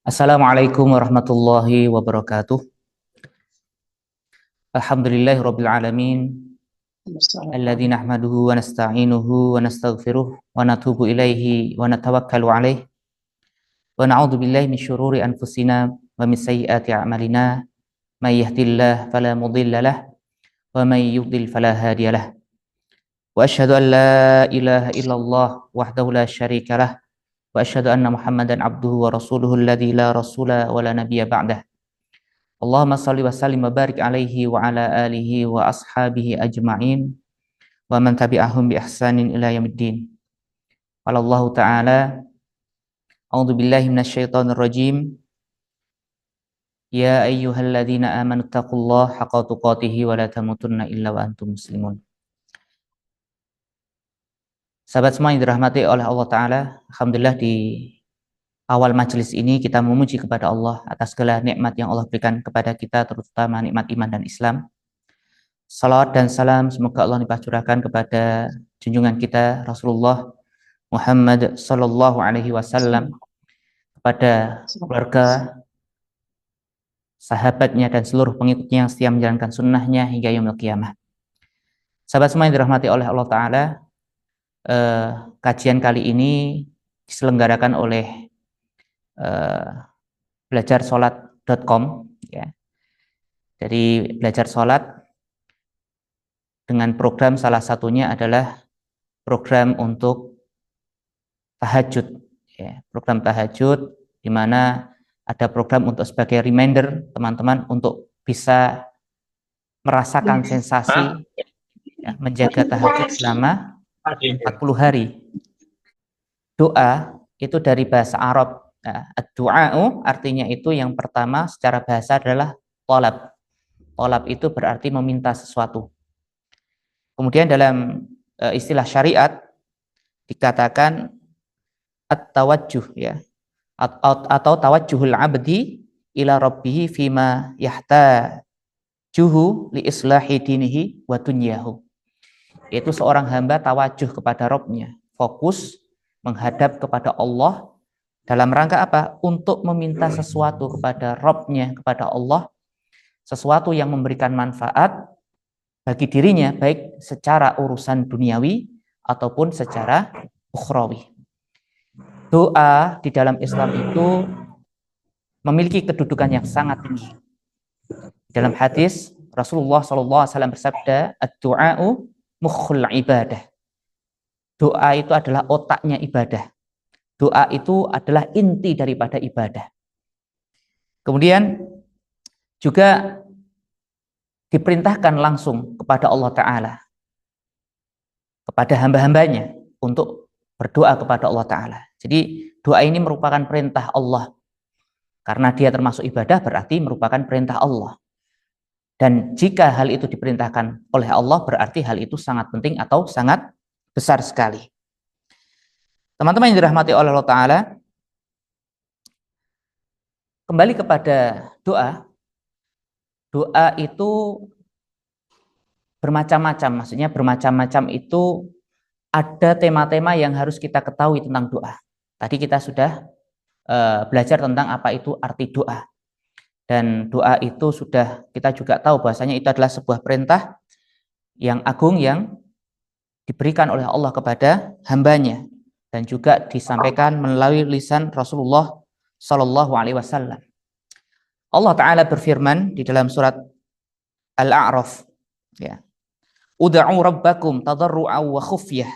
Assalamualaikum warahmatullahi wabarakatuh. Alhamdulillahirabbil alamin. Alladzi nahmaduhu wa nasta'inuhu wa nastaghfiruh wa natubu ilaihi wa natawakkalu alaihi wa na'udzu billahi min syururi anfusina wa min sayyiati a'malina. May yahdihillahu fala mudilla lahu wa may yudlil fala hadiya lahu. Wa asyhadu an la ilaha illallah wahdahu la syarika lahu wa asyhadu anna Muhammadan abduhu wa rasuluhu alladzi la rasula wa la nabiyya ba'dahu. Allahumma salli wa sallim wa barik alaihi wa ala alihi wa ashabihi ajma'in wa man tabi'ahum bi ihsanin ila yaumiddin. Qala Allah Ta'ala, a'udzu billahi minasyaitonir rajim. Ya ayyuhalladzina amanu taqullaha haqqa tuqatih wa la tamutunna illa wa antum muslimun. Sahabat semua yang dirahmati oleh Allah Ta'ala, alhamdulillah di awal majelis ini kita memuji kepada Allah atas segala nikmat yang Allah berikan kepada kita, terutama nikmat iman dan Islam. Salawat dan salam semoga Allah limpahcurahkan kepada junjungan kita Rasulullah Muhammad sallallahu alaihi wasallam, kepada keluarga, sahabatnya dan seluruh pengikutnya yang setia menjalankan sunnahnya hingga yaumil qiyamah. Sahabat semua yang dirahmati oleh Allah Ta'ala, kajian kali ini diselenggarakan oleh belajarsolat.com ya. Dari belajar solat dengan program salah satunya adalah program untuk tahajud ya. Program tahajud di mana ada program untuk sebagai reminder teman-teman untuk bisa merasakan sensasi ya, menjaga tahajud selama 40 hari. Doa itu dari bahasa Arab. Ad-du'a'u artinya itu yang pertama secara bahasa adalah tolab. Tolab itu berarti meminta sesuatu. Kemudian dalam istilah syariat dikatakan at-tawajjuh ya, atau tawajjuhul abdi ila rabbih fima yahtajuhu li islahi dinihi wa dunyahu. Yaitu seorang hamba tawajuh kepada Rabbnya, fokus menghadap kepada Allah dalam rangka apa? Untuk meminta sesuatu kepada Rabbnya, kepada Allah, sesuatu yang memberikan manfaat bagi dirinya, baik secara urusan duniawi ataupun secara ukhrawi. Doa di dalam Islam itu memiliki kedudukan yang sangat tinggi. Dalam hadis Rasulullah SAW bersabda, ad-du'a'u mukhul ibadah. Doa itu adalah otaknya ibadah. Doa itu adalah inti daripada ibadah. Kemudian juga diperintahkan langsung kepada Allah Ta'ala, kepada hamba-hambanya untuk berdoa kepada Allah Ta'ala. Jadi doa ini merupakan perintah Allah. Karena dia termasuk ibadah berarti merupakan perintah Allah. Dan jika hal itu diperintahkan oleh Allah berarti hal itu sangat penting atau sangat besar sekali. Teman-teman yang dirahmati oleh Allah Ta'ala, kembali kepada doa. Doa itu bermacam-macam, maksudnya bermacam-macam itu ada tema-tema yang harus kita ketahui tentang doa. Tadi kita sudah belajar tentang apa itu arti doa. Dan doa itu sudah kita juga tahu bahwasanya itu adalah sebuah perintah yang agung yang diberikan oleh Allah kepada hambanya. Dan juga disampaikan melalui lisan Rasulullah Sallallahu Alaihi Wasallam. Allah Ta'ala berfirman di dalam surat Al-A'raf ya. Ud'u rabbakum tadarru'an wa khufyah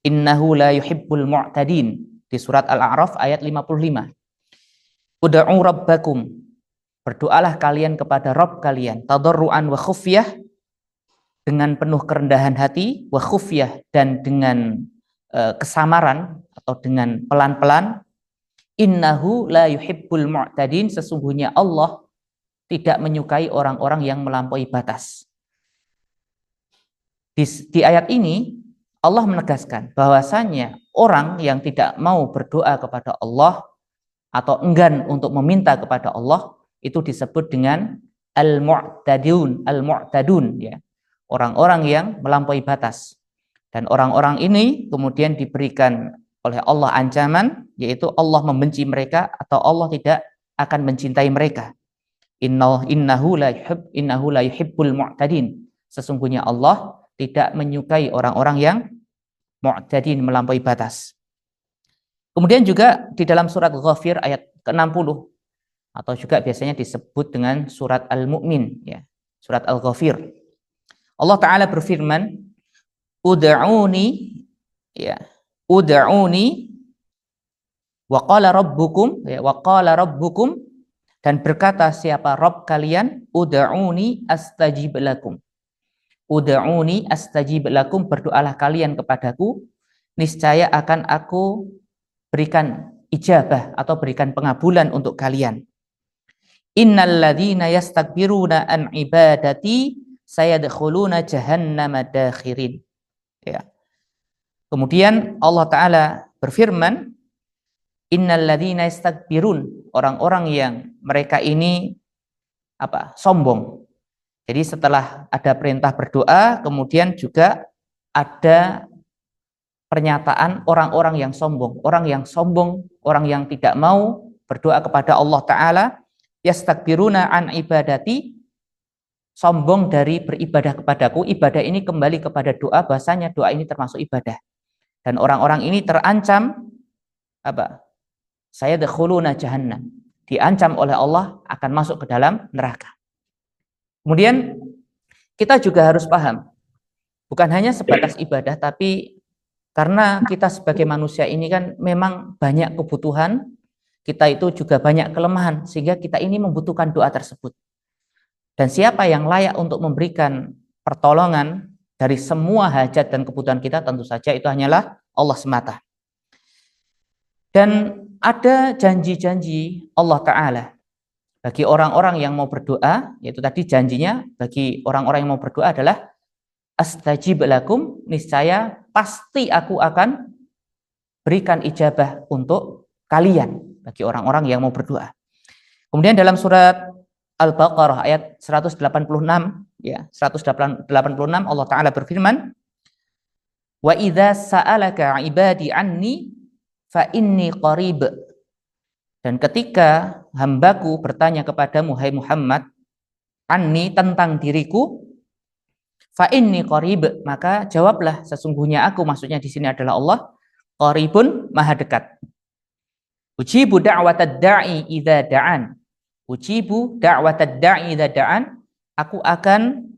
innahu la yuhibbul mu'tadin. Di surat Al-A'raf ayat 55. Ud'u rabbakum, berdoalah kalian kepada Rabb kalian, tadarru'an wa khufyah, dengan penuh kerendahan hati, wa khufyah, dan dengan kesamaran atau dengan pelan-pelan. Innahu la yuhibbul mu'tadin, sesungguhnya Allah tidak menyukai orang-orang yang melampaui batas. Di ayat ini Allah menegaskan bahwasanya orang yang tidak mau berdoa kepada Allah atau enggan untuk meminta kepada Allah itu disebut dengan al-mu'tadun ya. Orang-orang yang melampaui batas. Dan orang-orang ini kemudian diberikan oleh Allah ancaman, yaitu Allah membenci mereka atau Allah tidak akan mencintai mereka. Innahu la yuhibbul mu'tadin. Sesungguhnya Allah tidak menyukai orang-orang yang mu'tadin, melampaui batas. Kemudian juga di dalam surat Ghafir ayat ke-60, atau juga biasanya disebut dengan surat Al-Mu'min, ya, surat Al-Ghafir. Allah Ta'ala berfirman, ud'uni, ya, ud'uni wa qala rabbukum, ya, wa qala rabbukum, dan berkata siapa Rabb kalian, ud'uni astajib lakum. Ud'uni astajib lakum, berdoalah kalian kepadaku, niscaya akan aku berikan ijabah atau berikan pengabulan untuk kalian. Innal ladzina yastakbiruna an ibadati sayadkhuluna jahannama dakhirin. Ya. Kemudian Allah Ta'ala berfirman, innal ladzina yastakbirun, orang-orang yang mereka ini sombong. Jadi setelah ada perintah berdoa, kemudian juga ada pernyataan orang-orang yang sombong. Orang yang sombong, orang yang tidak mau berdoa kepada Allah Ta'ala, yastakbiruna an ibadati, sombong dari beribadah kepadaku. Ibadah ini kembali kepada doa, bahasanya doa ini termasuk ibadah. Dan orang-orang ini terancam sayadkhuluna jahannam, diancam oleh Allah akan masuk ke dalam neraka. Kemudian kita juga harus paham, bukan hanya sebatas ibadah, tapi karena kita sebagai manusia ini kan memang banyak kebutuhan, kita itu juga banyak kelemahan, sehingga kita ini membutuhkan doa tersebut. Dan siapa yang layak untuk memberikan pertolongan dari semua hajat dan kebutuhan kita, tentu saja itu hanyalah Allah semata. Dan ada janji-janji Allah Ta'ala bagi orang-orang yang mau berdoa, yaitu tadi janjinya bagi orang-orang yang mau berdoa adalah astajib lakum, niscaya pasti aku akan berikan ijabah untuk kalian, bagi orang-orang yang mau berdoa. Kemudian dalam surat Al-Baqarah ayat 186, ya, 186 Allah Ta'ala berfirman, wa idza sa'alaka ibadi anni fa inni qarib. Dan ketika hambaku bertanya kepadamu, hai Muhammad, anni, tentang diriku, fa inni qarib, maka jawablah sesungguhnya aku, maksudnya di sini adalah Allah, qaribun, maha dekat. Ujibu da'watad da'i idza da'an. Ujibu da'watad da'i idza da'an, aku akan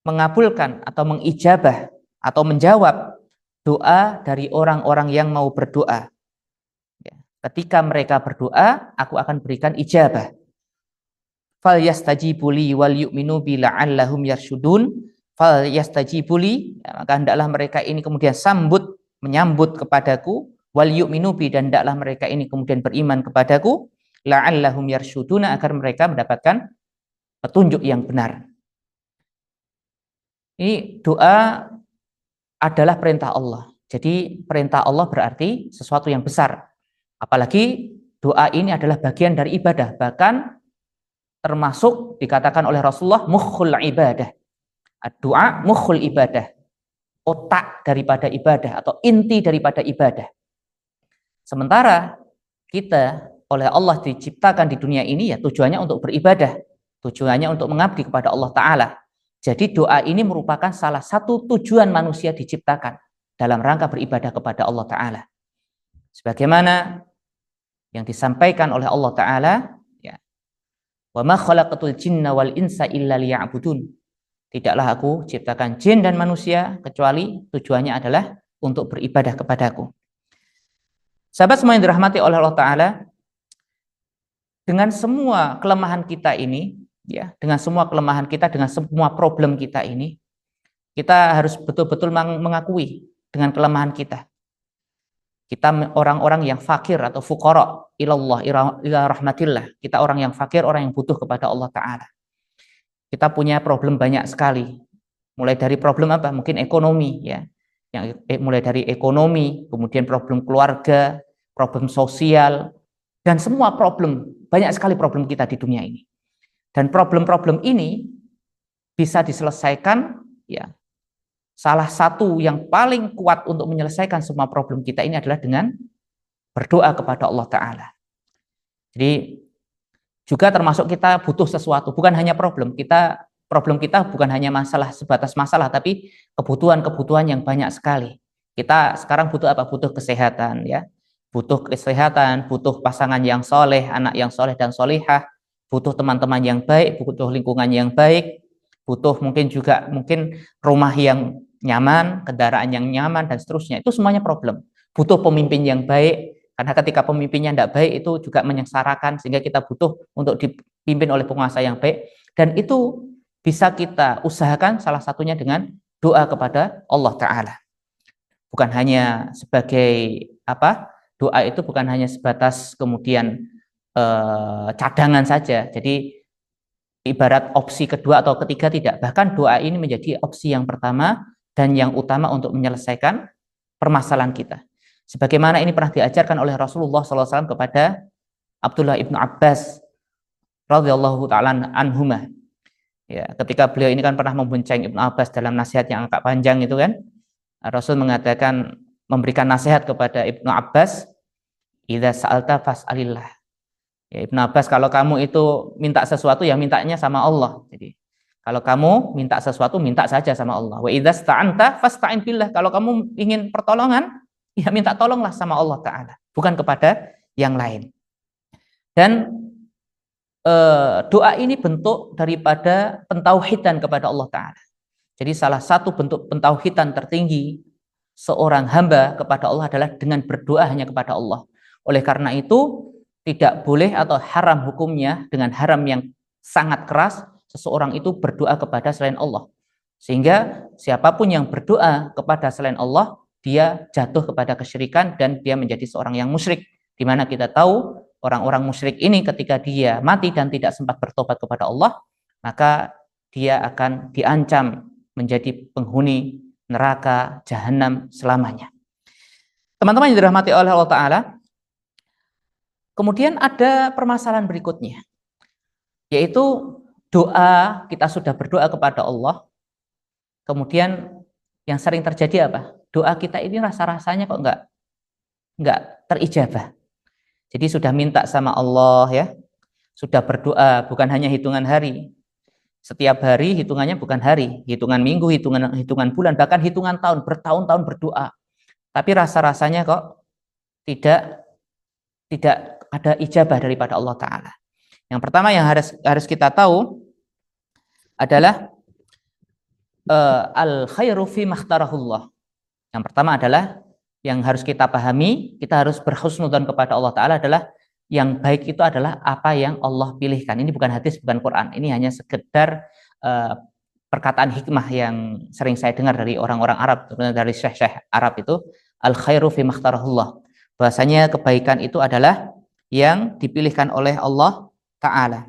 mengabulkan atau mengijabah atau menjawab doa dari orang-orang yang mau berdoa. Ketika mereka berdoa, aku akan berikan ijabah. Fal yastajibuli wal yu'minu bi la'allahum yarsyudun. Fal yastajibuli, maka hendaklah mereka ini kemudian menyambut kepadaku, wal yu'minu bi, dan hendaklah mereka ini kemudian beriman kepadaku, la'allahum yarsyuduna, agar mereka mendapatkan petunjuk yang benar. Ini doa adalah perintah Allah. Jadi perintah Allah berarti sesuatu yang besar. Apalagi doa ini adalah bagian dari ibadah, bahkan termasuk dikatakan oleh Rasulullah mukhul ibadah. Doa mukhul ibadah, otak daripada ibadah atau inti daripada ibadah. Sementara kita oleh Allah diciptakan di dunia ini ya tujuannya untuk beribadah, tujuannya untuk mengabdi kepada Allah Ta'ala. Jadi doa ini merupakan salah satu tujuan manusia diciptakan dalam rangka beribadah kepada Allah Ta'ala. Sebagaimana yang disampaikan oleh Allah Ta'ala, ya, wa ma khalaqatul jinna wal insa illa liya'budun. Tidaklah aku ciptakan jin dan manusia kecuali tujuannya adalah untuk beribadah kepadaku. Sahabat semua yang dirahmati oleh Allah Ta'ala, dengan semua kelemahan kita ini, ya, dengan semua kelemahan kita, dengan semua problem kita ini, kita harus betul-betul mengakui dengan kelemahan kita. Kita orang-orang yang fakir atau fuqara ilallah, ila rahmatillah. Kita orang yang fakir, orang yang butuh kepada Allah Ta'ala. Kita punya problem banyak sekali. Mulai dari problem apa? Mungkin ekonomi, ya. Mulai dari ekonomi, kemudian problem keluarga, problem sosial, dan semua problem, banyak sekali problem kita di dunia ini. Dan problem-problem ini bisa diselesaikan, ya. Salah satu yang paling kuat untuk menyelesaikan semua problem kita ini adalah dengan berdoa kepada Allah Ta'ala. Jadi juga termasuk kita butuh sesuatu, bukan hanya problem kita bukan hanya masalah sebatas masalah, tapi kebutuhan-kebutuhan yang banyak sekali. Kita sekarang butuh apa? Butuh kesehatan, ya, butuh kesehatan, butuh pasangan yang soleh, anak yang soleh dan solihah, butuh teman-teman yang baik, butuh lingkungan yang baik, butuh mungkin rumah yang nyaman, kendaraan yang nyaman dan seterusnya. Itu semuanya problem. Butuh pemimpin yang baik, karena ketika pemimpinnya tidak baik itu juga menyengsarakan, sehingga kita butuh untuk dipimpin oleh penguasa yang baik. Dan itu bisa kita usahakan salah satunya dengan doa kepada Allah Ta'ala. Bukan hanya sebagai doa itu bukan hanya sebatas kemudian cadangan saja. Jadi ibarat opsi kedua atau ketiga, tidak. Bahkan doa ini menjadi opsi yang pertama dan yang utama untuk menyelesaikan permasalahan kita. Sebagaimana ini pernah diajarkan oleh Rasulullah SAW kepada Abdullah ibnu Abbas radhiyallahu ta'ala anhuma. Ya, ketika beliau ini kan pernah membonceng Ibnu Abbas dalam nasihat yang agak panjang itu kan, Rasul mengatakan, memberikan nasihat kepada Ibnu Abbas, idza sa'alta fas'alillah. Ya, Ibnu Abbas, kalau kamu itu minta sesuatu ya mintanya sama Allah. Jadi kalau kamu minta sesuatu minta saja sama Allah. Wa idza sta'anta fasta'in billah. Kalau kamu ingin pertolongan ya minta tolonglah sama Allah Ta'ala, bukan kepada yang lain. Dan doa ini bentuk daripada pentauhidan kepada Allah Ta'ala. Jadi salah satu bentuk pentauhidan tertinggi seorang hamba kepada Allah adalah dengan berdoa hanya kepada Allah. Oleh karena itu tidak boleh atau haram hukumnya, dengan haram yang sangat keras, seseorang itu berdoa kepada selain Allah. Sehingga siapapun yang berdoa kepada selain Allah, dia jatuh kepada kesyirikan dan dia menjadi seorang yang musyrik. Di mana kita tahu orang-orang musyrik ini ketika dia mati dan tidak sempat bertobat kepada Allah, maka dia akan diancam menjadi penghuni neraka jahanam selamanya. Teman-teman yang dirahmati oleh Allah Ta'ala, kemudian ada permasalahan berikutnya, yaitu doa, kita sudah berdoa kepada Allah, kemudian yang sering terjadi apa? Doa kita ini rasa-rasanya kok enggak terijabah. Jadi sudah minta sama Allah, ya, sudah berdoa, bukan hanya hitungan hari. Setiap hari hitungannya bukan hari, hitungan minggu, hitungan bulan, bahkan hitungan tahun, bertahun-tahun berdoa. Tapi rasa-rasanya kok tidak ada ijabah daripada Allah Ta'ala. Yang pertama yang harus kita tahu adalah al khairu fi makhtarahullah. Yang pertama adalah yang harus kita pahami, kita harus berhusnudzon kepada Allah Ta'ala adalah yang baik itu adalah apa yang Allah pilihkan. Ini bukan hadis, bukan Quran. Ini hanya sekedar perkataan hikmah yang sering saya dengar dari orang-orang Arab, dari syekh-syekh Arab itu, al khairu fi makhtarahullah. Bahasanya kebaikan itu adalah yang dipilihkan oleh Allah Ta'ala.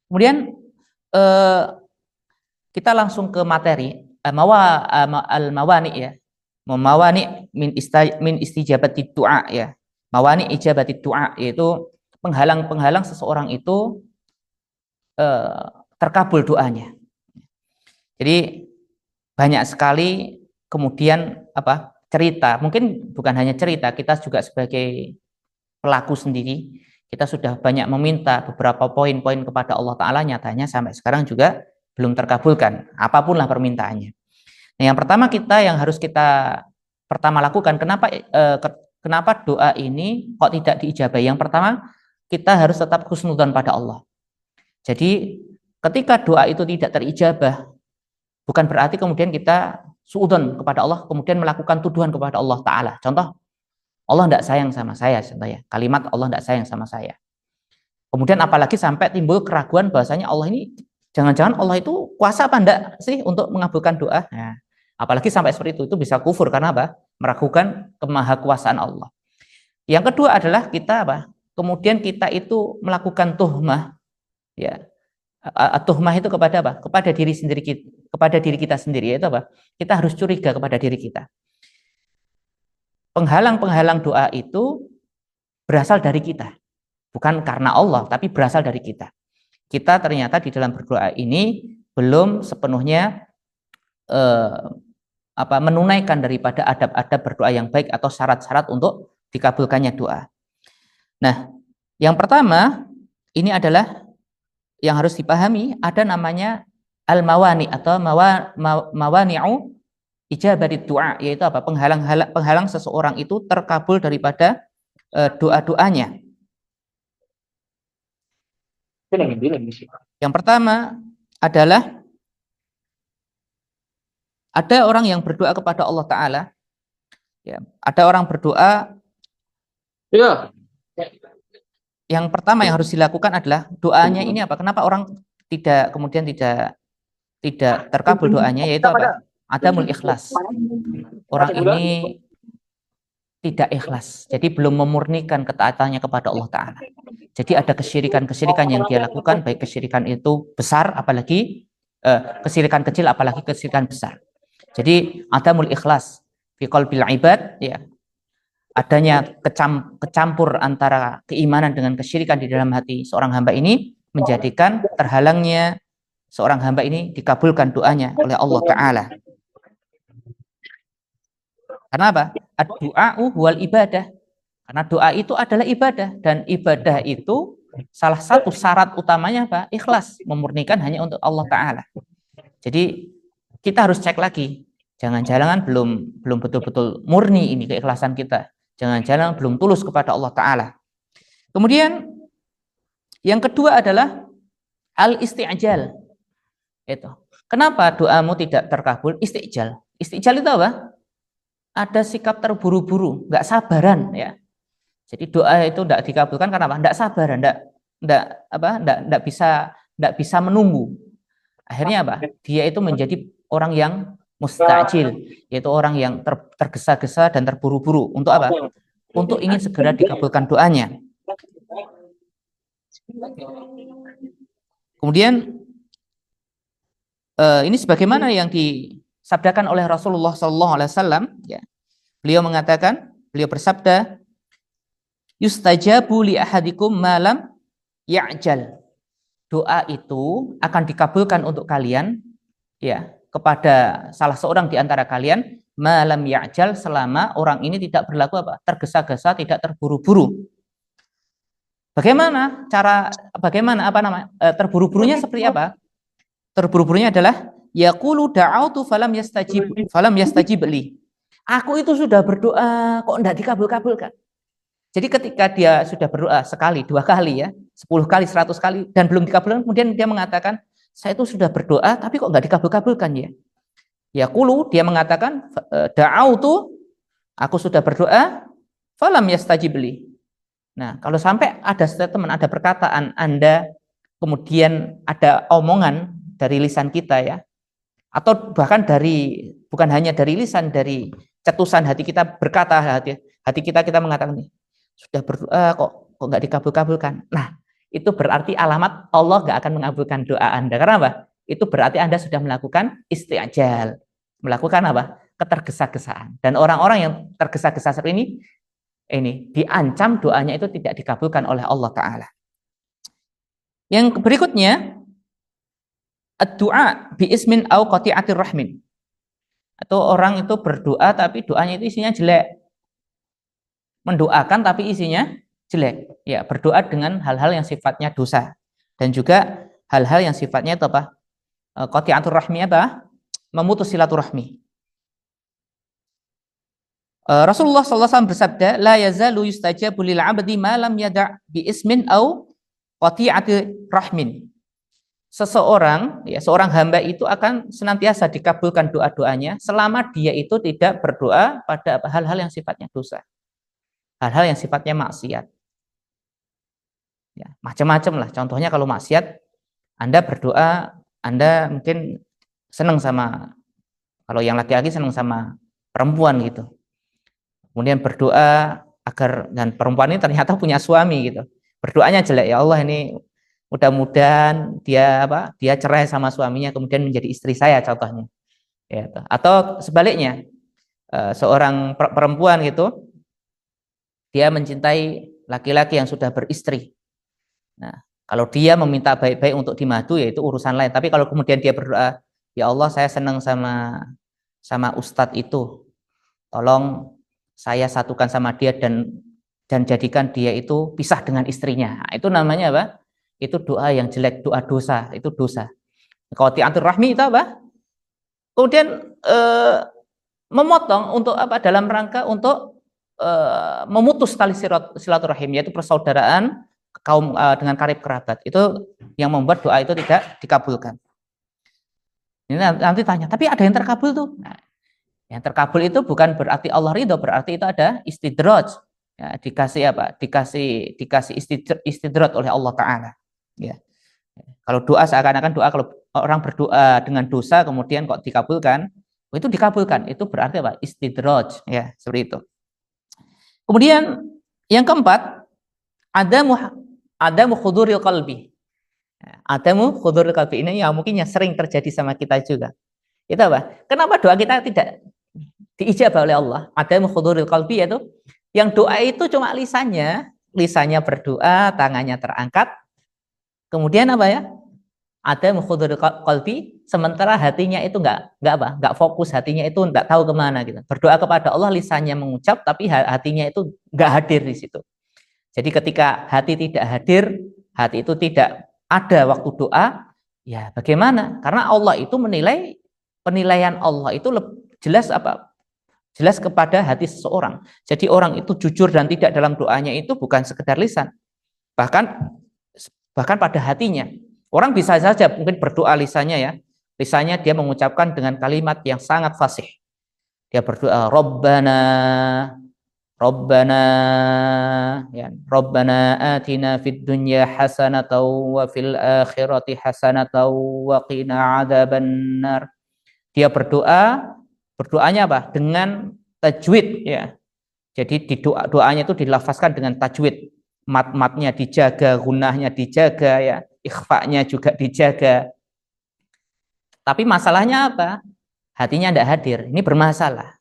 Kemudian kita langsung ke materi al-mawani, ya. Mawani min istijabati du'a, ya. Mawani ijabati du'a, yaitu penghalang-penghalang seseorang itu terkabul doanya. Jadi banyak sekali kemudian cerita, mungkin bukan hanya cerita, kita juga sebagai pelaku sendiri, kita sudah banyak meminta beberapa poin-poin kepada Allah Ta'ala, nyatanya sampai sekarang juga belum terkabulkan, apapunlah permintaannya. Nah, yang pertama yang harus kita pertama lakukan, kenapa doa ini kok tidak diijabahi? Yang pertama, kita harus tetap husnudzon pada Allah. Jadi ketika doa itu tidak terijabah, bukan berarti kemudian kita suudzon kepada Allah, kemudian melakukan tuduhan kepada Allah Ta'ala. Contoh, Allah tidak sayang sama saya, contohnya kalimat Allah tidak sayang sama saya. Kemudian apalagi sampai timbul keraguan bahwasanya Allah ini, jangan-jangan Allah itu kuasa apa enggak sih untuk mengabulkan doa. Nah, apalagi sampai seperti itu bisa kufur karena meragukan kemahakuasaan Allah. Yang kedua adalah kita kemudian kita itu melakukan tuhmah, ya. Tuhmah itu kepada kepada diri kita sendiri, yaitu kita harus curiga kepada diri kita. Penghalang-penghalang doa itu berasal dari kita, bukan karena Allah, tapi berasal dari kita. Kita ternyata di dalam berdoa ini belum sepenuhnya menunaikan daripada adab-adab berdoa yang baik atau syarat-syarat untuk dikabulkannya doa. Nah, yang pertama, ini adalah yang harus dipahami, ada namanya al-mawani atau mawani'u ijabati du'a, yaitu apa? Penghalang seseorang itu terkabul daripada doa-doanya. Yang pertama adalah ada orang yang berdoa kepada Allah Ta'ala. Ya, ada orang berdoa. Ya. Yang pertama yang harus dilakukan adalah doanya ini apa? Kenapa orang kemudian tidak terkabul doanya, yaitu apa? Adamul ikhlas. Orang ini tidak ikhlas, jadi belum memurnikan ketaatannya kepada Allah Ta'ala. Jadi ada kesyirikan yang dia lakukan, baik kesyirikan itu besar, apalagi kesyirikan kecil, apalagi kesyirikan besar. Jadi adamul ikhlas fi qalbil ibad, ya, adanya kecampur antara keimanan dengan kesyirikan di dalam hati seorang hamba ini menjadikan terhalangnya seorang hamba ini dikabulkan doanya oleh Allah Ta'ala. Karena apa? Ad-du'a'u wal ibadah. Karena doa itu adalah ibadah, dan ibadah itu salah satu syarat utamanya apa? Ikhlas, memurnikan hanya untuk Allah Ta'ala. Jadi kita harus cek lagi. Jangan-jangan belum betul-betul murni ini keikhlasan kita. Jangan-jangan belum tulus kepada Allah Ta'ala. Kemudian yang kedua adalah al-isti'jal. Itu. Kenapa doamu tidak terkabul? Isti'jal. Isti'jal itu apa? Ada sikap terburu-buru, nggak sabaran, ya. Jadi doa itu tidak dikabulkan karena apa? Nggak sabaran, nggak bisa menunggu. Akhirnya apa? Dia itu menjadi orang yang mustajil, yaitu orang yang tergesa-gesa dan terburu-buru. Untuk apa? Untuk ingin segera dikabulkan doanya. Kemudian ini sebagaimana yang disabdakan oleh Rasulullah SAW, ya. Beliau bersabda, yustajabu li ahadikum malam ya'jal. Doa itu akan dikabulkan untuk kalian, ya, kepada salah seorang di antara kalian malam ya'jal, selama orang ini tidak berlaku apa? Tergesa-gesa, tidak terburu-buru. Bagaimana terburu-burunya seperti apa? Terburu-burunya adalah yaqulu da'autu falam yastajib li. Aku itu sudah berdoa kok enggak dikabul-kabulkan. Jadi ketika dia sudah berdoa sekali, 2 kali, ya, 10 kali, 100 kali dan belum dikabulkan, kemudian dia mengatakan, saya itu sudah berdoa tapi kok enggak dikabul-kabulkan, ya. Yaqulu, dia mengatakan, da'autu, aku sudah berdoa, falam yastajib li. Nah, kalau sampai ada statement, ada perkataan Anda, kemudian ada omongan dari lisan kita, ya, atau bahkan bukan hanya dari lisan, dari cetusan hati kita berkata, hati kita mengatakan, sudah berdoa kok nggak dikabul-kabulkan. Nah, itu berarti alamat Allah nggak akan mengabulkan doa Anda. Karena apa? Itu berarti Anda sudah melakukan isti'jal, melakukan apa? Ketergesa-gesaan. Dan orang-orang yang tergesa-gesa seperti ini diancam doanya itu tidak dikabulkan oleh Allah Ta'ala. Yang berikutnya, ad-du'a bi ismin au qati'atir rahmin. Atau orang itu berdoa tapi doanya itu isinya jelek. Mendoakan tapi isinya jelek. Ya, berdoa dengan hal-hal yang sifatnya dosa. Dan juga hal-hal yang sifatnya itu apa? Qati'atur rahmi apa? Memutus silaturahmi. Rasulullah SAW bersabda, la yazalu yustajabu lil 'abdi ma lam yada' bi ismin au qati'atir rahmin. Seseorang, ya, seorang hamba itu akan senantiasa dikabulkan doa-doanya selama dia itu tidak berdoa pada hal-hal yang sifatnya dosa, hal-hal yang sifatnya maksiat, ya, macam-macam lah. Contohnya kalau maksiat, Anda berdoa, Anda mungkin senang sama, kalau yang laki-laki senang sama perempuan gitu, kemudian berdoa agar, dan perempuan ini ternyata punya suami gitu, berdoanya jelek, ya Allah, ini mudah-mudahan dia cerai sama suaminya kemudian menjadi istri saya, contohnya, ya. Atau sebaliknya, seorang perempuan gitu, dia mencintai laki-laki yang sudah beristri. Nah, kalau dia meminta baik-baik untuk dimadu, ya itu urusan lain. Tapi kalau kemudian dia berdoa, ya Allah, saya senang sama ustadz itu, tolong saya satukan sama dia dan jadikan dia itu pisah dengan istrinya. Nah, itu namanya apa? itu doa yang jelek, doa dosa, itu dosa. Qati'atur rahmi itu apa? Kemudian memotong untuk apa? Dalam rangka untuk memutus tali silaturahim, yaitu persaudaraan kaum dengan karib kerabat. Itu yang membuat doa itu tidak dikabulkan. Ini nanti tanya, tapi ada yang terkabul tuh. Nah, yang terkabul itu bukan berarti Allah ridho, berarti itu ada istidraj. Ya, dikasih apa? Dikasih istidraj oleh Allah Ta'ala. Ya. Kalau doa seakan-akan doa, kalau orang berdoa dengan dosa kemudian kok dikabulkan, itu dikabulkan. Itu berarti apa? Istidraj. Ya, seperti itu. Kemudian yang keempat, adamu khuduril qalbi. Adamu khuduril qalbi ini yang mungkin yang sering terjadi sama kita juga. Itu apa? Kenapa doa kita tidak diijabah oleh Allah? Adamu khuduril qalbi, yaitu yang doa itu cuma lisannya berdoa, tangannya terangkat. Kemudian apa ya? Adamu khuduril qalbi, sementara hatinya itu enggak fokus, hatinya itu enggak tahu kemana gitu. Berdoa kepada Allah, lisannya mengucap, tapi hatinya itu enggak hadir di situ. Jadi ketika hati tidak hadir, hati itu tidak ada waktu doa, ya bagaimana? Karena Allah itu penilaian Allah itu jelas apa? Jelas kepada hati seseorang. Jadi orang itu jujur dan tidak dalam doanya itu bukan sekedar lisan, bahkan pada hatinya. Orang bisa saja mungkin berdoa lisannya dia mengucapkan dengan kalimat yang sangat fasih. Dia berdoa Rabbana ya, Rabbana atina fid dunya hasanatan wa fil akhirati hasanatan wa qina adzabannar. Dia berdoanya apa? Dengan tajwid ya. Jadi di doanya itu dilafazkan dengan tajwid. Mat-matnya dijaga, gunahnya dijaga ya, ikhfa-nya juga dijaga. Tapi masalahnya apa? Hatinya tidak hadir. Ini bermasalah.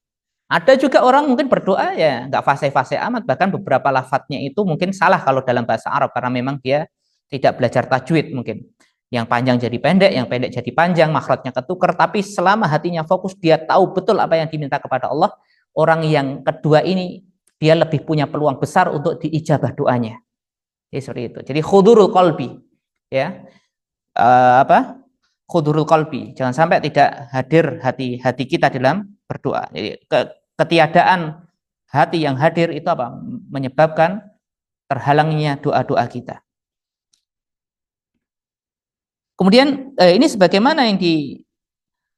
Ada juga orang mungkin berdoa ya nggak fasih-fasih amat, bahkan beberapa lafadznya itu mungkin salah kalau dalam bahasa Arab karena memang dia tidak belajar tajwid mungkin. Yang panjang jadi pendek, yang pendek jadi panjang, makhrajnya ketukar, tapi selama hatinya fokus, dia tahu betul apa yang diminta kepada Allah, orang yang kedua ini dia lebih punya peluang besar untuk diijabah doanya. Jadi seperti itu. Jadi khudurul qalbi, ya, khudurul qalbi. Jangan sampai tidak hadir hati kita dalam berdoa. Jadi ketiadaan hati yang hadir itu apa? Menyebabkan terhalangnya doa-doa kita. Kemudian ini sebagaimana yang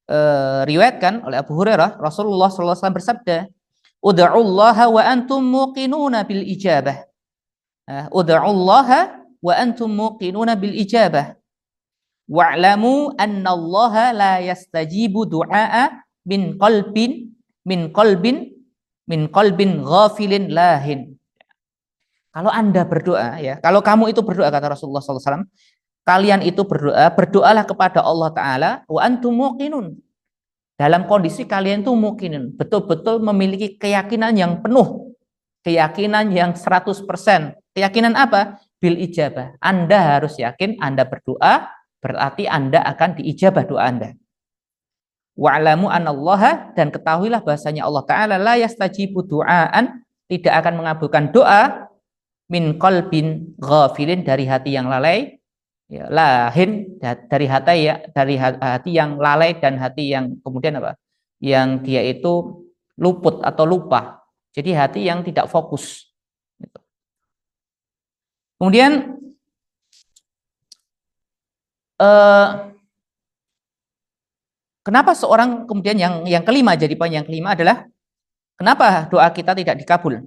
diriwayatkan oleh Abu Hurairah, Rasulullah SAW bersabda, "Ud'ullaha wa antum muqinuna bil ijabah." Ud'ullaha wa antum muqinuna bil ijabah. Wa'lamu annallaha la yastajibu du'a min qalbin ghafilin lahin. Kalau Anda berdoa ya, kalau kamu itu berdoa kata Rasulullah SAW, kalian itu berdoalah kepada Allah Ta'ala wa antum muqinun. Dalam kondisi kalian itu muqinun, betul-betul memiliki keyakinan yang penuh, keyakinan yang 100%. Keyakinan apa? Bil ijabah. Anda harus yakin Anda berdoa, berarti Anda akan diijabah doa Anda. Wa'lamu anallaha, dan ketahuilah bahasanya Allah Ta'ala la yastajibu du'aan, tidak akan mengabulkan doa min qalbin ghafilin, dari hati yang lalai, ya, lahin, dari hati yang lalai dan hati yang kemudian apa? Yang dia itu luput atau lupa. Jadi hati yang tidak fokus. Kemudian kenapa seorang kemudian yang kelima, jadi poin yang kelima adalah kenapa doa kita tidak dikabul?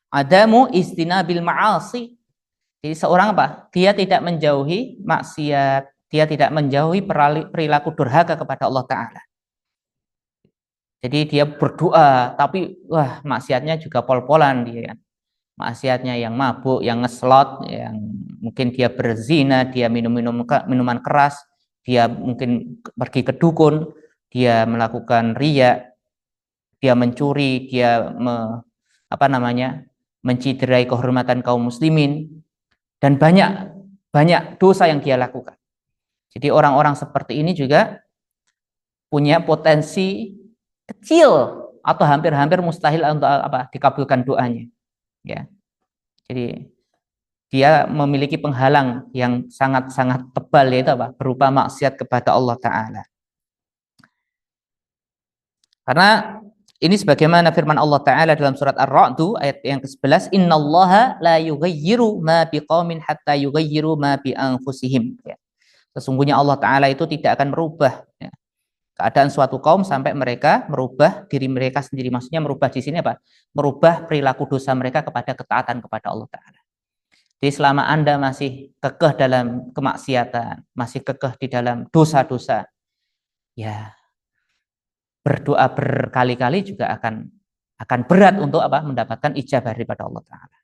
Adamu istinabil ma'asi. Jadi seorang apa? Dia tidak menjauhi maksiat, dia tidak menjauhi perilaku durhaka kepada Allah Ta'ala. Jadi dia berdoa, tapi wah maksiatnya juga pol-polan dia kan. Maksiatnya yang mabuk, yang ngeslot, yang mungkin dia berzina, dia minum minuman keras, dia mungkin pergi ke dukun, dia melakukan riya, dia mencuri, dia menciderai kehormatan kaum muslimin, dan banyak dosa yang dia lakukan. Jadi orang-orang seperti ini juga punya potensi kecil atau hampir-hampir mustahil untuk dikabulkan doanya. Ya. Jadi dia memiliki penghalang yang sangat-sangat tebal, yaitu apa? Berupa maksiat kepada Allah Ta'ala. Karena ini sebagaimana firman Allah Ta'ala dalam surat Ar-Ra'd ayat yang ke-11, innallaha la yughayyiru ma biqaumin hatta yughayyiru ma bi anfusihim. Ya. Sesungguhnya Allah Ta'ala itu tidak akan merubah ya, keadaan suatu kaum sampai mereka merubah diri mereka sendiri. Maksudnya merubah di sini apa? Merubah perilaku dosa mereka kepada ketaatan kepada Allah Ta'ala. Jadi selama Anda masih kekeh dalam kemaksiatan, masih kekeh di dalam dosa-dosa, ya berdoa berkali-kali juga akan berat untuk apa? Mendapatkan ijabah daripada Allah Ta'ala.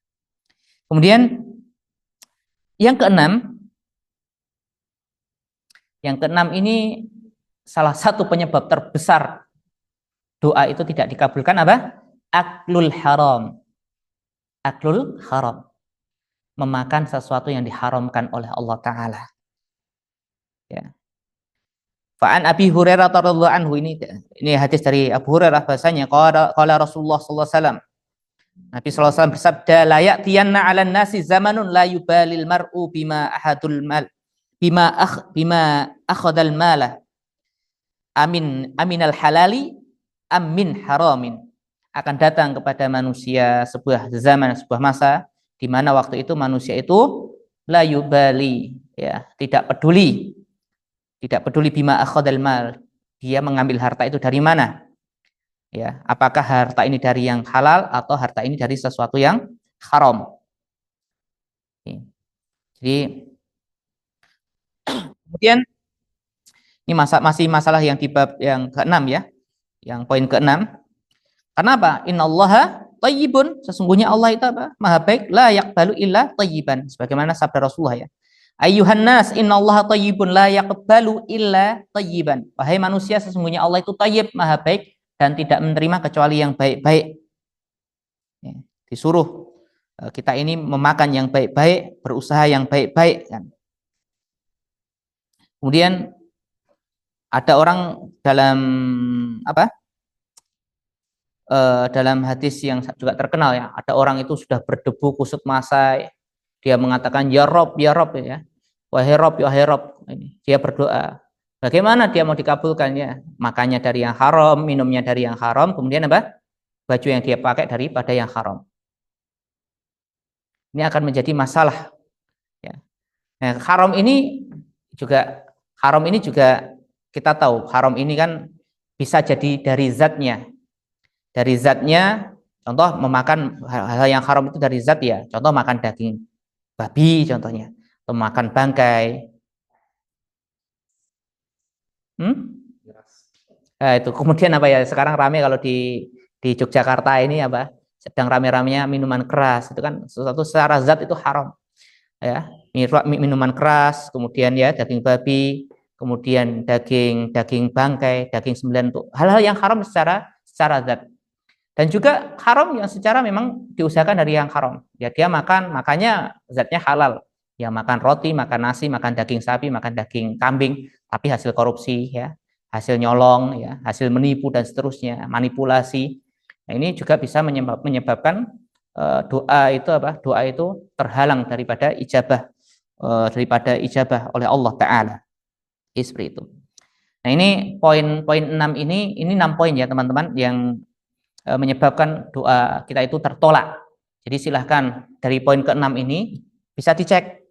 Kemudian yang keenam ini salah satu penyebab terbesar doa itu tidak dikabulkan apa? Aklul haram. Aklul haram. Memakan sesuatu yang diharamkan oleh Allah Ta'ala. Ya. Fa'an Abi Hurairah radhiyallahu anhu, ini hadis dari Abu Hurairah, bahasanya qala Rasulullah sallallahu alaihi wasallam, Nabi sallallahu alaihi wasallam bersabda, la ya'tiyanna 'alan nasi zamanun la yubalil mar'u bima akhadal mala aminal halali amin haramin. Akan datang kepada manusia sebuah zaman, sebuah masa di mana waktu itu manusia itu la yubali, ya, tidak peduli bima akhadal mal, dia mengambil harta itu dari mana, ya, apakah harta ini dari yang halal atau harta ini dari sesuatu yang haram. Jadi kemudian ini masih masalah yang di bab yang keenam, ya, yang poin keenam. Karena apa? Innallaha thayyibun, sesungguhnya Allah itu apa? Maha baik, la yaqbalu illa thayyiban, sebagaimana sabda Rasulullah, ya. Ayyuhan nas innallaha thayyibun la yaqbalu illa thayyiban. Wahai manusia, sesungguhnya Allah itu thayyib, maha baik, dan tidak menerima kecuali yang baik-baik. Ya, disuruh kita ini memakan yang baik-baik, berusaha yang baik-baik, kan. Kemudian ada orang dalam apa? Dalam hadis yang juga terkenal, ya, ada orang itu sudah berdebu kusut masa, dia mengatakan ya Rob, ya, wahai Rob, dia berdoa. Bagaimana dia mau dikabulkannya? Makannya dari yang haram, minumnya dari yang haram, kemudian apa? Baju yang dia pakai daripada yang haram. Ini akan menjadi masalah, ya. Nah, haram ini juga kita tahu, haram ini kan bisa jadi dari zatnya. Contoh memakan hal yang haram itu dari zat, ya. Contoh makan daging babi contohnya, atau makan bangkai. Nah, itu kemudian apa, ya, sekarang rame kalau di Yogyakarta ini apa, sedang rame-ramenya minuman keras, itu kan sesuatu secara zat itu haram, ya. Minuman keras, kemudian ya daging babi, kemudian daging bangkai, daging sembelihan, itu hal-hal yang haram secara zat. Dan juga haram yang secara memang diusahakan dari yang haram. Ya, dia makannya zatnya halal. Ya, makan roti, makan nasi, makan daging sapi, makan daging kambing, tapi hasil korupsi, ya, hasil nyolong, ya, hasil menipu dan seterusnya, manipulasi. Nah, ini juga bisa menyebabkan doa itu terhalang daripada ijabah oleh Allah Ta'ala. Seperti itu. Nah, ini poin 6 ini 6 poin, ya, teman-teman, yang menyebabkan doa kita itu tertolak. Jadi silahkan dari poin ke-6 ini bisa dicek.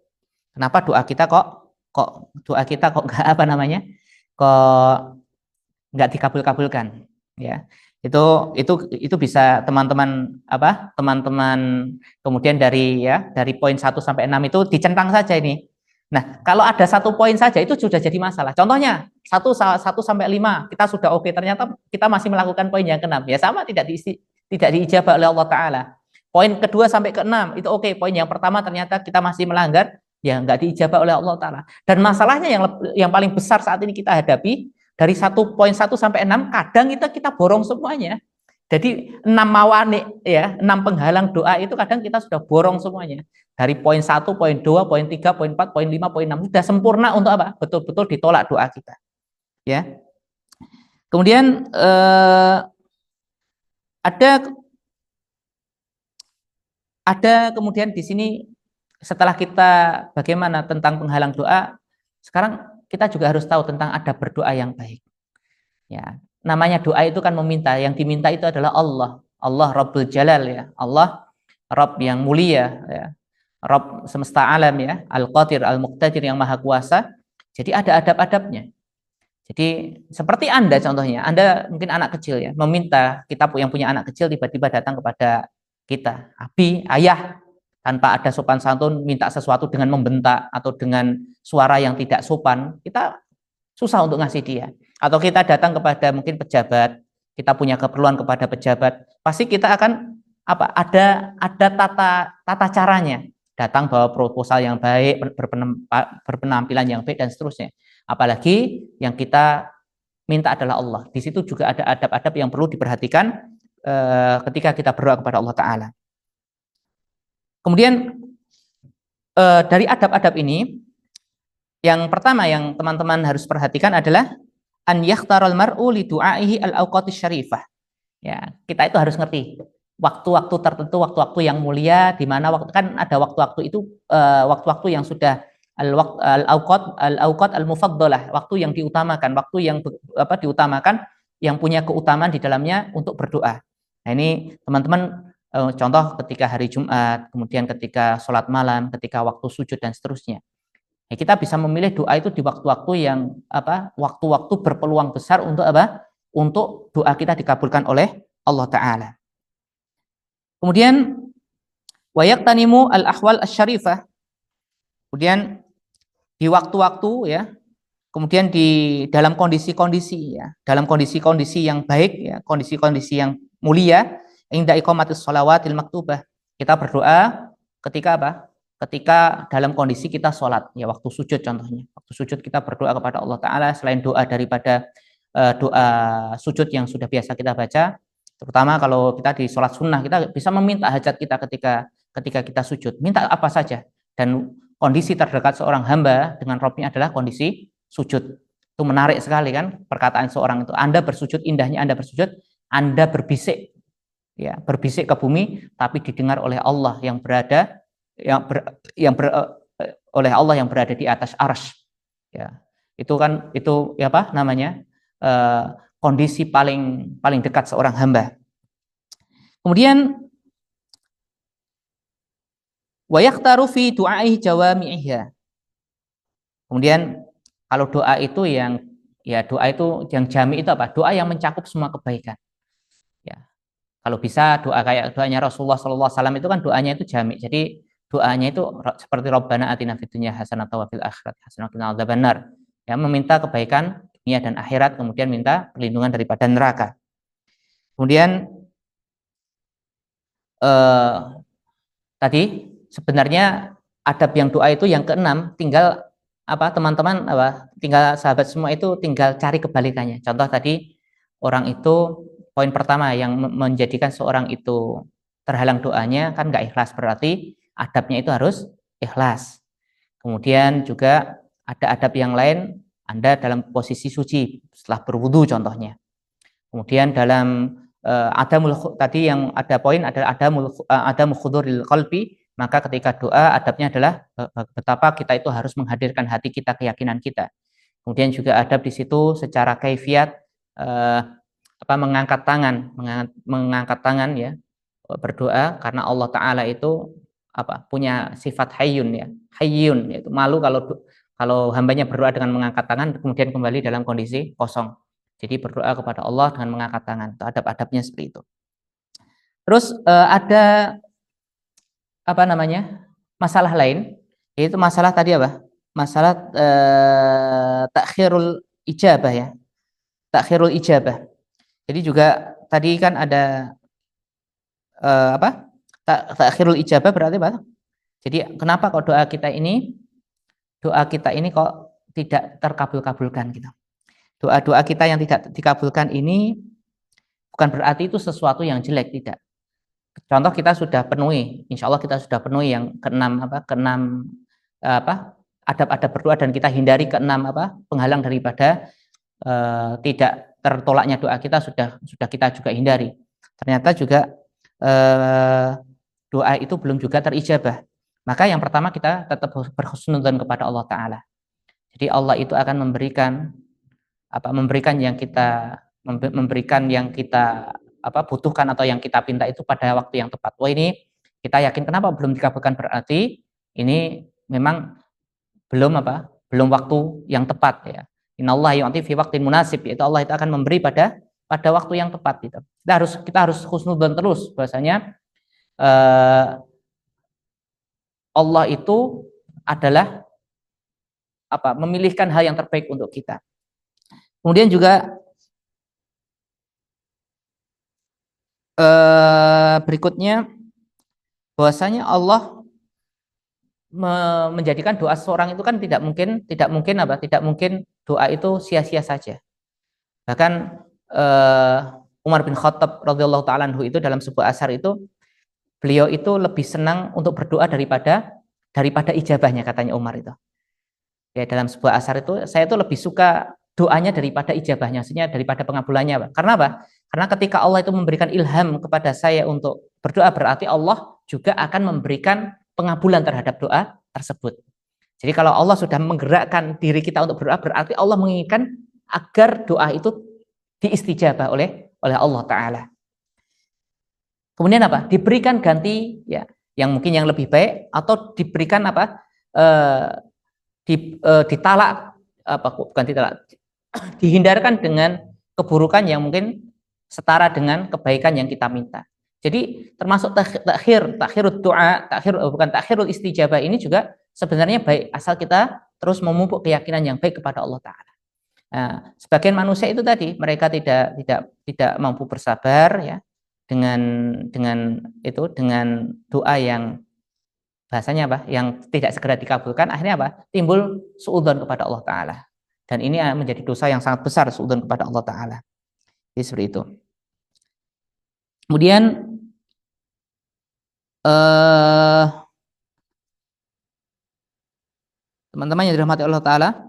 Kenapa doa kita kok nggak dikabulkan, ya. Itu bisa teman-teman kemudian dari poin 1 sampai 6 itu dicentang saja ini. Nah, kalau ada satu poin saja itu sudah jadi masalah. Contohnya 1 sampai 5 kita sudah oke, ternyata kita masih melakukan poin yang ke-6, ya sama, tidak diijabah oleh Allah Ta'ala. Poin ke-2 sampai ke-6 itu oke, poin yang pertama ternyata kita masih melanggar, ya nggak diijabah oleh Allah Ta'ala. Dan masalahnya yang paling besar saat ini kita hadapi, dari poin 1 sampai 6 kadang kita borong semuanya. Jadi 6 mawani, ya, 6 penghalang doa itu kadang kita sudah borong semuanya. Dari poin 1, poin 2, poin 3, poin 4, poin 5, poin 6 sudah sempurna untuk apa? Betul-betul ditolak doa kita. Ya. Kemudian ada kemudian di sini setelah kita bagaimana tentang penghalang doa, sekarang kita juga harus tahu tentang adab berdoa yang baik. Ya, namanya doa itu kan meminta, yang diminta itu adalah Allah. Allah Rabbul Jalal ya. Allah Rabb yang mulia ya. Rabb semesta alam ya, Al-Qadir, Al-Muqtadir yang maha kuasa. Jadi ada adab-adabnya. Jadi seperti Anda contohnya, Anda mungkin anak kecil ya, meminta, kita yang punya anak kecil tiba-tiba datang kepada kita, abi, ayah, tanpa ada sopan santun, minta sesuatu dengan membentak atau dengan suara yang tidak sopan, kita susah untuk ngasih dia. Atau kita datang kepada mungkin pejabat, kita punya keperluan kepada pejabat, pasti kita akan apa? Ada tata caranya. Datang bawa proposal yang baik, berpenampilan yang baik dan seterusnya. Apalagi yang kita minta adalah Allah. Di situ juga ada adab-adab yang perlu diperhatikan ketika kita berdoa kepada Allah Ta'ala. Kemudian dari adab-adab ini, yang pertama yang teman-teman harus perhatikan adalah an yakhtaral mar'u li du'aihi al-awqatis syarifah. Ya, kita itu harus ngerti waktu-waktu tertentu, waktu-waktu yang mulia, di mana waktu kan ada waktu-waktu itu waktu-waktu yang sudah al-awqat al-mufaddalah, waktu yang diutamakan, waktu yang diutamakan, yang punya keutamaan di dalamnya untuk berdoa. Nah, ini teman-teman contoh ketika hari Jumat, kemudian ketika sholat malam, ketika waktu sujud dan seterusnya. Ya, kita bisa memilih doa itu di waktu-waktu yang waktu-waktu berpeluang besar untuk untuk doa kita dikabulkan oleh Allah Ta'ala. Kemudian wayaktanimu al-ahwal asy-syarifah. Kemudian di waktu-waktu ya, kemudian di dalam kondisi-kondisi ya, dalam kondisi-kondisi yang baik ya, kondisi-kondisi yang mulia, inda iqamatis shalawatil maktubah. Kita berdoa ketika apa? Ketika dalam kondisi kita sholat ya, waktu sujud contohnya. Waktu sujud kita berdoa kepada Allah Ta'ala, selain doa daripada doa sujud yang sudah biasa kita baca, terutama kalau kita di sholat sunnah, kita bisa meminta hajat kita ketika kita sujud, minta apa saja. Dan kondisi terdekat seorang hamba dengan Rabbnya adalah kondisi sujud. Itu menarik sekali kan perkataan seorang itu. Anda bersujud, indahnya Anda bersujud, Anda berbisik ya, berbisik ke bumi, tapi didengar oleh Allah yang berada oleh Allah yang berada di atas arsy. Ya, itu kan itu ya apa namanya? Kondisi paling dekat seorang hamba. Kemudian wa yakhtaru fi du'aihi jawami'iha. Kemudian kalau doa itu yang jami itu apa? Doa yang mencakup semua kebaikan. Ya. Kalau bisa doa kayak doanya Rasulullah SAW itu kan doanya itu jami. Jadi doanya itu seperti Rabbana atina fid dunya hasanatan wa fil akhirati hasanatan wa qina adzabannar. Ya, meminta kebaikan dunia dan akhirat, kemudian minta perlindungan daripada neraka. Kemudian tadi sebenarnya adab yang doa itu yang keenam, tinggal teman-teman tinggal sahabat semua itu tinggal cari kebalikannya. Contoh tadi orang itu poin pertama yang menjadikan seorang itu terhalang doanya kan nggak ikhlas, berarti adabnya itu harus ikhlas. Kemudian juga ada adab yang lain, Anda dalam posisi suci setelah berwudu contohnya. Kemudian dalam tadi yang ada poin adalah adamul khuduril qalbi, maka ketika doa adabnya adalah betapa kita itu harus menghadirkan hati kita, keyakinan kita. Kemudian juga adab di situ secara kaifiat mengangkat tangan ya, berdoa karena Allah Ta'ala itu punya sifat hayyun ya, hayyun, yaitu malu kalau hambanya berdoa dengan mengangkat tangan kemudian kembali dalam kondisi kosong. Jadi berdoa kepada Allah dengan mengangkat tangan. Itu adab-adabnya seperti itu. Terus ada masalah lain, yaitu masalah tadi masalah takhirul ijabah ya, takhirul ijabah. Jadi juga tadi kan ada takhirul ijabah berarti apa? Jadi kenapa kok doa kita ini kok tidak terkabul-kabulkan gitu. Doa-doa kita yang tidak dikabulkan ini bukan berarti itu sesuatu yang jelek, tidak. Contoh kita sudah penuhi, insya Allah kita sudah penuhi yang keenam adab-adab berdoa, dan kita hindari keenam penghalang daripada tidak tertolaknya doa kita sudah kita juga hindari. Ternyata juga doa itu belum juga terijabah. Maka yang pertama kita tetap berhusnudzon kepada Allah Ta'ala. Jadi Allah itu akan memberikan yang kita butuhkan atau yang kita pinta itu pada waktu yang tepat. Wah, ini kita yakin kenapa belum dikabulkan, berarti ini memang belum waktu yang tepat ya. Innallaha yu'ti fi waqtin munasib, yaitu Allah itu akan memberi pada waktu yang tepat gitu. Kita harus husnudzon terus bahwasanya Allah itu adalah memilihkan hal yang terbaik untuk kita. Kemudian juga berikutnya bahwasanya Allah menjadikan doa seorang itu kan tidak mungkin doa itu sia-sia saja. Bahkan Umar bin Khattab radhiyallahu taala anhu itu dalam sebuah asar itu, beliau itu lebih senang untuk berdoa daripada ijabahnya, katanya Umar itu. Ya, dalam sebuah asar itu, saya itu lebih suka doanya daripada ijabahnya, maksudnya daripada pengabulannya. Karena apa? Karena ketika Allah itu memberikan ilham kepada saya untuk berdoa, berarti Allah juga akan memberikan pengabulan terhadap doa tersebut. Jadi kalau Allah sudah menggerakkan diri kita untuk berdoa, berarti Allah menginginkan agar doa itu diistijabah oleh Allah Ta'ala. Kemudian diberikan ganti ya, yang mungkin yang lebih baik, atau diberikan ditalak bukan ditalak, dihindarkan dengan keburukan yang mungkin setara dengan kebaikan yang kita minta. Jadi termasuk takhirul istijabah ini juga sebenarnya baik, asal kita terus memupuk keyakinan yang baik kepada Allah Ta'ala. Nah, sebagian manusia itu tadi mereka tidak mampu bersabar ya dengan doa yang bahasanya yang tidak segera dikabulkan, akhirnya timbul suudzon kepada Allah Ta'ala, dan ini menjadi dosa yang sangat besar, suudzon kepada Allah Ta'ala. Jadi seperti itu. Kemudian teman-teman yang dirahmati Allah Ta'ala,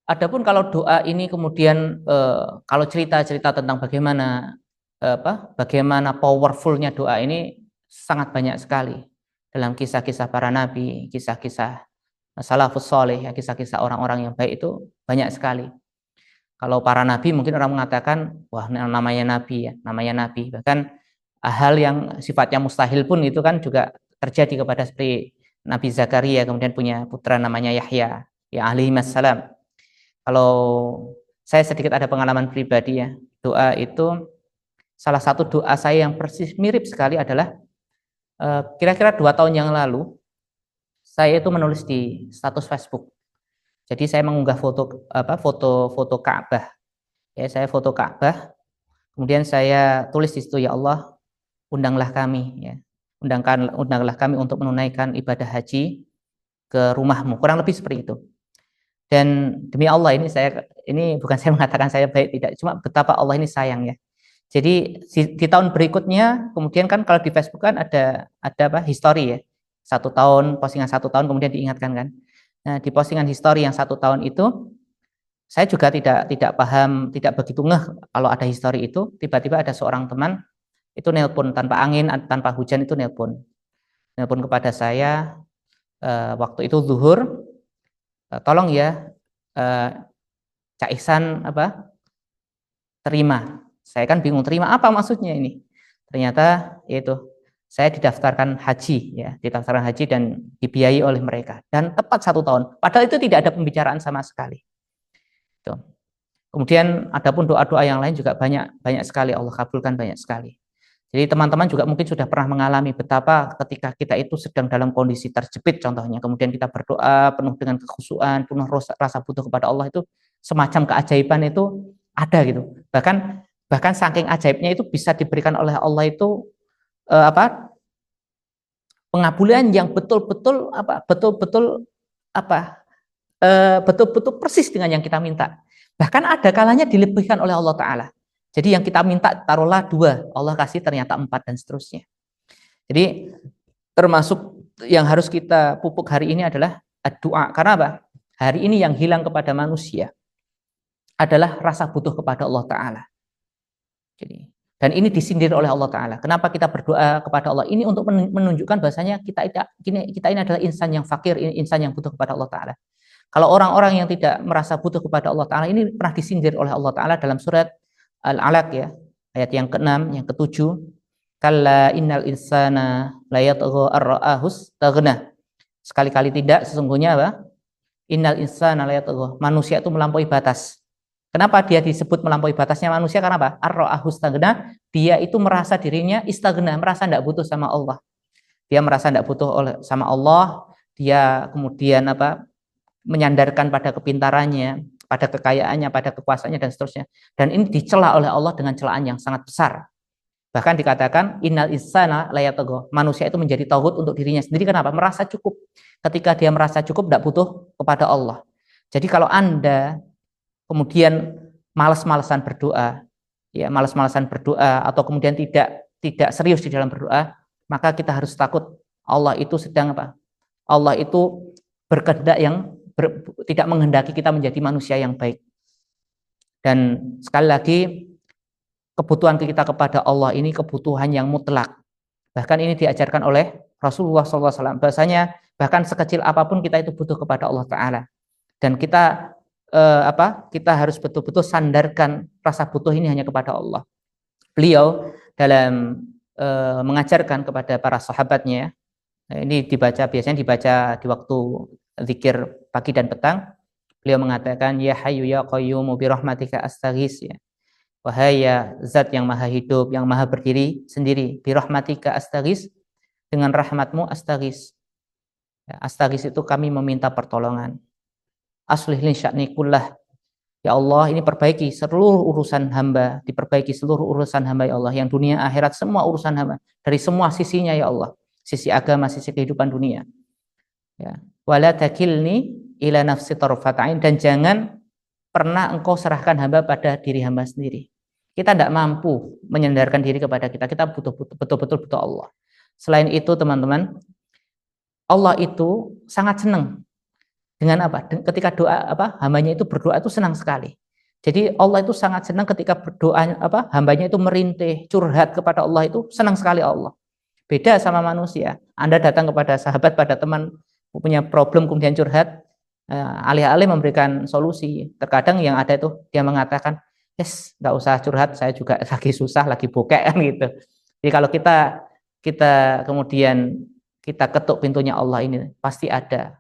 adapun kalau doa ini kemudian kalau cerita-cerita tentang bagaimana powerfulnya doa ini sangat banyak sekali dalam kisah-kisah para nabi, kisah-kisah salafus soleh, kisah-kisah orang-orang yang baik itu banyak sekali. Kalau para nabi mungkin orang mengatakan, wah namanya nabi. Bahkan hal yang sifatnya mustahil pun itu kan juga terjadi kepada seperti Nabi Zakaria, kemudian punya putra namanya Yahya, ya alaihi wassalam. Kalau saya sedikit ada pengalaman pribadi ya, doa itu salah satu doa saya yang persis mirip sekali adalah kira-kira 2 tahun yang lalu saya itu menulis di status Facebook. Jadi saya mengunggah foto Ka'bah. Ya, saya foto Ka'bah. Kemudian saya tulis di situ, ya Allah, undanglah kami ya. Undanglah kami untuk menunaikan ibadah haji ke rumahmu. Kurang lebih seperti itu. Dan demi Allah ini bukan saya mengatakan saya baik, tidak, cuma betapa Allah ini sayang ya. Jadi di tahun berikutnya, kemudian kan kalau di Facebook kan ada history ya. 1 tahun, postingan 1 tahun kemudian diingatkan kan. Nah, di postingan history yang 1 tahun itu, saya juga tidak paham, tidak begitu ngeh kalau ada history itu. Tiba-tiba ada seorang teman itu nelpon tanpa angin, tanpa hujan, itu nelpon kepada saya waktu itu zuhur, tolong ya Cak Ihsan terima. Saya kan bingung, terima apa maksudnya ini? Ternyata yaitu saya didaftarkan haji dan dibiayai oleh mereka, dan tepat 1 tahun. Padahal itu tidak ada pembicaraan sama sekali. Tuh. Kemudian adapun doa-doa yang lain juga banyak sekali Allah kabulkan, banyak sekali. Jadi teman-teman juga mungkin sudah pernah mengalami betapa ketika kita itu sedang dalam kondisi terjepit contohnya, kemudian kita berdoa penuh dengan kekhusyuan, penuh rasa butuh kepada Allah, itu semacam keajaiban itu ada gitu. Bahkan saking ajaibnya itu bisa diberikan oleh Allah itu pengabulan yang betul-betul persis dengan yang kita minta. Bahkan ada kalanya dilebihkan oleh Allah Ta'ala. Jadi yang kita minta taruhlah 2, Allah kasih ternyata 4 dan seterusnya. Jadi termasuk yang harus kita pupuk hari ini adalah doa. Karena apa? Hari ini yang hilang kepada manusia adalah rasa butuh kepada Allah Ta'ala. Jadi, Dan ini disindir oleh Allah Ta'ala. Kenapa kita berdoa kepada Allah? Ini untuk menunjukkan bahasanya kita ini adalah insan yang fakir, insan yang butuh kepada Allah Ta'ala. Kalau orang-orang yang tidak merasa butuh kepada Allah Ta'ala, ini pernah disindir oleh Allah Ta'ala dalam surat Al-Alaq ya, ayat yang ke-6, yang ke-7. Kalla innal insana la yatgha ar-ra'ahu istaghna. Sekali-kali tidak, sesungguhnya apa? Innal insana la yatgha. Manusia itu melampaui batas. Kenapa dia disebut melampaui batasnya manusia? Karena apa? Ar-ra'ahu istaghna. Dia itu merasa dirinya istaghna, merasa tidak butuh sama Allah. Dia merasa tidak butuh sama Allah. Dia kemudian apa? Menyandarkan pada kepintarannya, pada kekayaannya, pada kekuasaannya dan seterusnya. Dan ini dicela oleh Allah dengan celaan yang sangat besar. Bahkan dikatakan innal insana la yatgha. Manusia itu menjadi tauhid untuk dirinya sendiri. Kenapa? Merasa cukup. Ketika dia merasa cukup, tidak butuh kepada Allah. Jadi kalau Anda kemudian malas-malasan berdoa, ya malas-malasan berdoa, atau kemudian tidak serius di dalam berdoa, maka kita harus takut Allah itu sedang apa? Allah itu berkehendak yang tidak menghendaki kita menjadi manusia yang baik. Dan sekali lagi, kebutuhan kita kepada Allah ini kebutuhan yang mutlak. Bahkan ini diajarkan oleh Rasulullah SAW. Bahasanya bahkan sekecil apapun kita itu butuh kepada Allah Ta'ala. Dan kita kita harus betul-betul sandarkan rasa butuh ini hanya kepada Allah. Beliau dalam mengajarkan kepada para sahabatnya, ini biasanya dibaca di waktu zikir pagi dan petang. Beliau mengatakan, ya hayyu ya qayyumu bi rahmatika astaghits, ya. Wahai ya zat yang maha hidup, yang maha berdiri sendiri, bi rahmatika astaghits, dengan rahmatmu astaghits. Ya, astaghits itu kami meminta pertolongan. Aslih li sya'ni kullah. Ya Allah, ini perbaiki seluruh urusan hamba, diperbaiki seluruh urusan hamba ya Allah, yang dunia akhirat semua urusan hamba, dari semua sisinya ya Allah, sisi agama, sisi kehidupan dunia. Ya. Wala takilni ila nafsi tarfatain, dan jangan pernah engkau serahkan hamba pada diri hamba sendiri. Kita tidak mampu menyandarkan diri kepada kita betul-betul butuh Allah. Selain itu teman-teman, Allah itu sangat senang dengan apa? Ketika doa hambanya itu berdoa itu senang sekali. Jadi Allah itu sangat senang ketika berdoa hambanya itu merintih, curhat kepada Allah, itu senang sekali Allah. Beda sama manusia. Anda datang kepada sahabat, pada teman punya problem kemudian curhat, alih-alih memberikan solusi, terkadang yang ada itu dia mengatakan, yes, nggak usah curhat, saya juga lagi susah, lagi bokek kan gitu. Jadi kalau kita kemudian kita ketuk pintunya Allah ini, pasti ada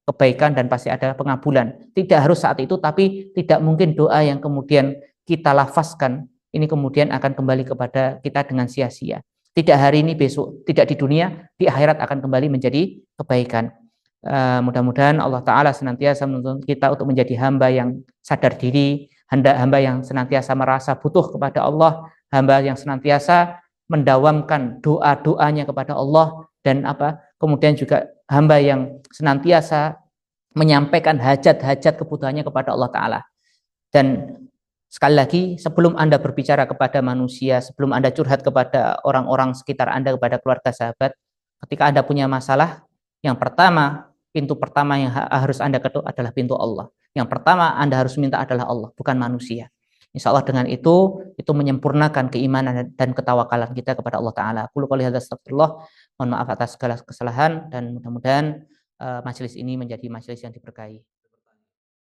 kebaikan dan pasti ada pengabulan. Tidak harus saat itu, tapi tidak mungkin doa yang kemudian kita lafazkan ini kemudian akan kembali kepada kita dengan sia-sia. Tidak hari ini, besok, tidak di dunia, di akhirat akan kembali menjadi kebaikan. Mudah-mudahan Allah Ta'ala senantiasa menuntun kita untuk menjadi hamba yang sadar diri, hamba yang senantiasa merasa butuh kepada Allah, hamba yang senantiasa mendawamkan doa-doanya kepada Allah, dan kemudian juga hamba yang senantiasa menyampaikan hajat-hajat kebutuhannya kepada Allah Ta'ala. Dan sekali lagi, sebelum Anda berbicara kepada manusia, sebelum Anda curhat kepada orang-orang sekitar Anda, kepada keluarga, sahabat, ketika Anda punya masalah, yang pertama, pintu pertama yang harus Anda ketuk adalah pintu Allah. Yang pertama Anda harus minta adalah Allah, bukan manusia. Insya Allah dengan itu menyempurnakan keimanan dan ketawakalan kita kepada Allah Ta'ala. Qul qouli hadza astaghfirullah. Mohon maaf atas segala kesalahan, dan mudah-mudahan majelis ini menjadi majelis yang diberkahi.